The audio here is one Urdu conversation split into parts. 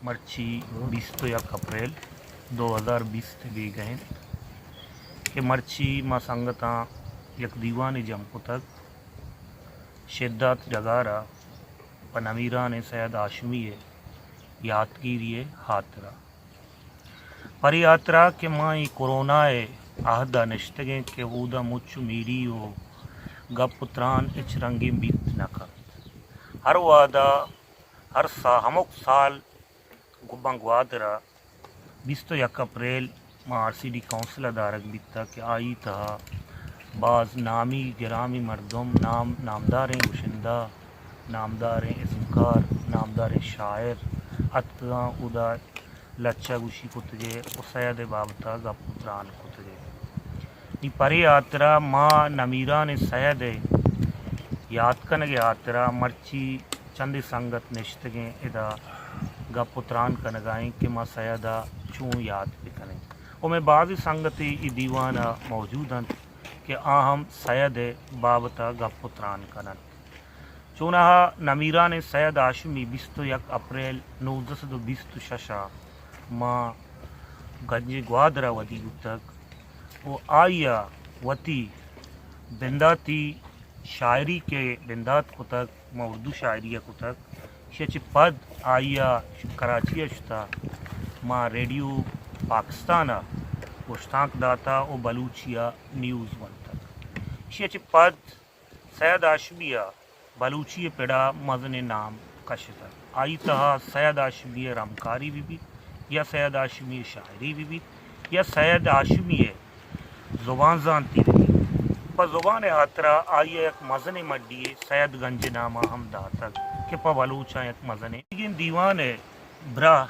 مرچی 21 اپریل 2020 تے بھی گئے کہ مرچی ما سنگتاں یک دیوان جم کتک شدت جگارا پنمیران سید ہاشمی یادگیری خاطرہ پر یاترا کہ ماں کورونا عہدہ نشتگیں کہ اودا مچ میری و گپ پتران اچ رنگی بیت نکت ہر وعدہ ہر ہمک سال گبنگ وادرا 21 اپریل ماں آر سی ڈی کونسل دارک بیتا کہ آئی تہا بعض نامی گرامی مردم نامداریں گشندہ نامداریں اسمکار نامداریں شاعر اتگاں ادا لچا گوشی کتگے و سید بابتا گپ پتران کتگے نی پری آترا ماں نمیران سید یاد کنگے آترا مرچی چند سنگت نشتگیں ادا گپ پتران کنگائیں کہ ماں سیدہ چون یاد بکنیں اور میں بعض سنگتی ای دیوانہ موجود ہیں کہ آہم سید بابتا گپ پتران کنن چونہا نمیران سید ہاشمی 21 اپریل 1926 ماں گنج گوادرہ ودی گتک وہ آئیا وتی بنداتی شاعری کے بندات کتک ما اردو شاعری کتک شچ پد آئیا کراچی اشتا ما ریڈیو پاکستانہ گشتانک داتا و بلوچیا نیوز ونتک شچ پد سید ہاشمیہ بلوچی پڑا مزن نام کشتا آئی تہا سید ہاشمی رمکاری بھی یا سید ہاشمی شاعری بھی یا سید ہاشمی زبان زانتی بھی پا زبان آترا آئی ایک مزن مڈی سید گنج نامہ ہم داتک کہ پا بلوچا ایک مزن لیکن دیوان برا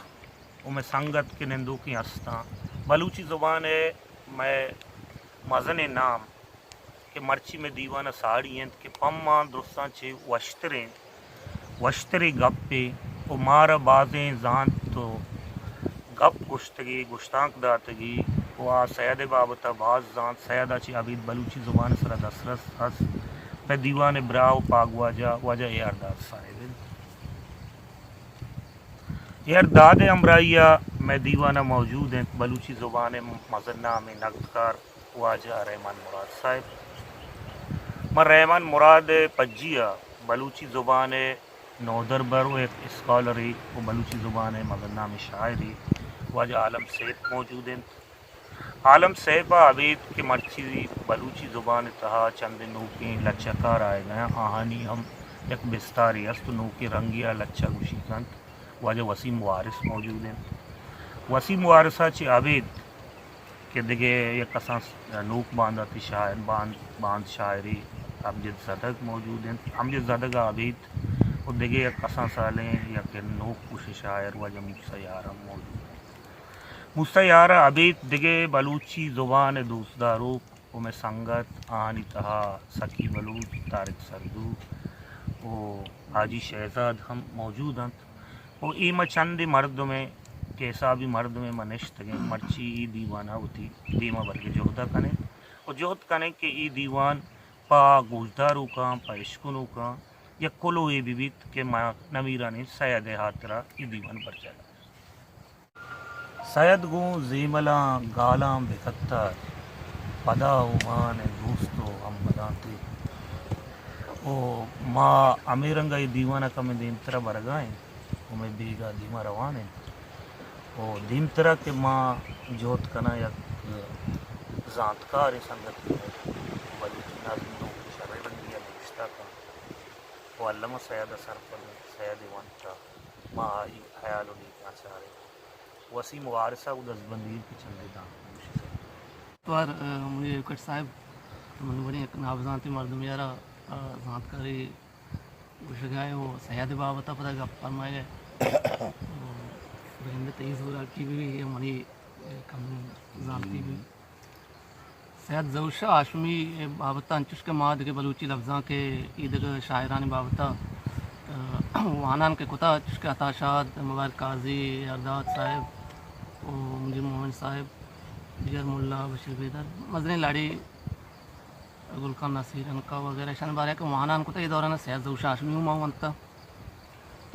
و میں سنگت کے نندو کی ہستاں بلوچی زبان میں مزن نام کہ مرچی میں دیوانہ ساڑی ہیں کہ پماں درستان چھے وشترے گپے و مارا بازیں زانت تو گپ گشتگی گشتانک داتگی و آ سید بابتا باز زانت سیدہ چھے عبید بلوچی زبان سرا دسرس ہس پہ دیوان براو پاگ واجہ ایرداد صاحب ایرداد امرائیہ میں دیوانہ موجود ہیں بلوچی زبان مزنہ میں نقدکار واجہ رحمان مراد صاحب میں رحمان مراد پجیہ بلوچی زبان نودربر و ایک اسکالری و بلوچی زبان مزنہ میں شاعری واجہ عالم سیب موجود ہیں عالم صاحبہ عبید کے مرچی بلوچی زبان تہا چند نوکیں لچکار آئے گئے آہانی ہم ایک بستاری است نوکیں رنگیا لچا گوشی کنت واجہ وسیم وارث موجود ہیں وسیم وارثہ چی عبید کہ دیگے یک اساں نوک باندھا تی شاعر باندھ شاعری امجد زدگ موجود ہیں امجد زدگ عبید اور دیگے یک اساں سالیں یا کہ نوک کش شاعر واجہ موسیٰ یارہ موجود ہیں موسیٰ یارہ عبید دیگے بلوچی زبان دوست داروک و میں سنگت آہانی تہا سکی بلوچ طارق سردو و حاجی شہزاد ہم موجود ہیں و ایمہ چند مرد میں کہ حسابی مرد میں منشت گئے مرچی ای دیوانہ ہوتی دیمہ برگے جہدہ کنے و جہد کنے کہ ای دیوان پا گوشدارو کان پا اشکنو کان یا کلو ای بیت کہ نمیرانی سید حاترہ ای دیوان پر چلا سید گوں زیملاں گالاں بکتر پدا اومان دوستو ہم بدانتے او ما امیرنگا ای دیوانہ کا میں دیم طرح برگائیں و میں بیگا دیمہ روانے او دیم طرح کہ ماں جوت کنا یک زانتکار سنگت بلوچی نازم نو شرع بندی نوشتہ کا و علامہ سید سرپل سید وانتا ماں آئی خیال و نیکاں چارے وسیم وارثہ و دزبندی کی چندے دان توار مجھے کٹ صاحب تو من بڑی ایک نابزانتی مردم یارا زانتکاری گوشگائے وہ سید بابتا پتہ گپ فرمائے گئے بہند تیز ہو رہا کی بھی منی کم زانتی بھی سید زوشہ ہاشمی بابتا انچش کے ماد کے بلوچی لفظاں کے عید شاعران بابتا وانان کے کتا چشک عطا شاد مبارک قاضی ارداد صاحب و مجھے مومن صاحب دیگر ملا بشیر بیدر مزنی لاڑی گلکان نصیر انکا وغیرہ شان بارے کہ وانان کتا یہ دوران سید زوشہ ہاشمی ہوں مانتا